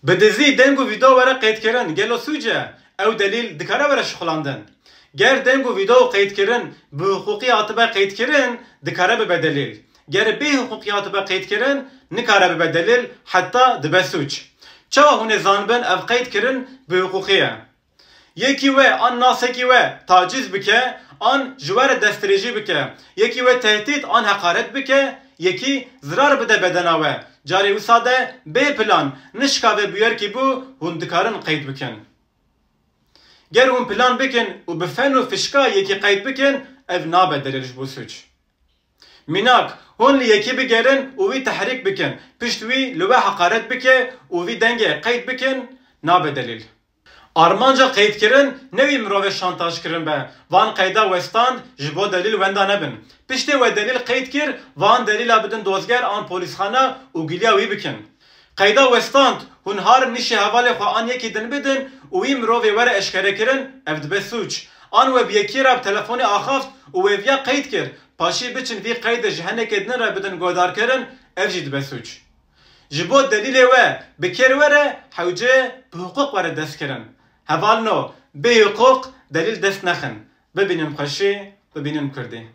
بدزی دنگ و ویدیو وره قید کردن گلو سوجه او دلیل دکاره وره شخلاندن گر دنگ و ویدیو قید کردن به حقوقی عاطبه قید کردن دکاره به دلیل گر به حقوقی عاطبه قید کردن نکاره به دلیل حتی دبه سوچ چه هونه زانبن او قید کردن به حقوقیه یکی و آن ناسکی و تاجیز بکه آن جوار دستریجی بکه یکی و تهدید آن حقارت بکه یکی zarar bide bedena we carê wisa de bê plan nişkave bûyer ki bû hûn dikarin qeyd bikin. Ger hûn plan bikin û bi fen û fişka yekî qeyd bikin ev nabe delîl ji bo suç. Mînak hûn li yekî bigerin û wî tehrîk bikin pişt wî li we heqaret bike û vî dengê qeyd bikin nabe delîl. Armanca qeyd kirin nevî mirovê şantaj kirin be van qeyda westan ji bo delîl wenda nebin. Piştê we delîl qeyd kir van delîla bidin dozger an polîsxana û giliya wî bikin. Qeyda westan hûn harin nîşê hevalê xwe an yekî din bidin û wî mirovê were eşkere kirin ev dibe suç. An we bi yekî re bi telefonê axaft û wê viya qeyd kir paşî biçin vî qeydê ji henekê din re bidin guhdarkirin ev jî dibe suç. Ji bo delîlê we bi kêr were hewce bi huquq were dest kirin. Heval no, bê huquq delîl dest nexin. Bibînin xweşî, bibînin Kurdî.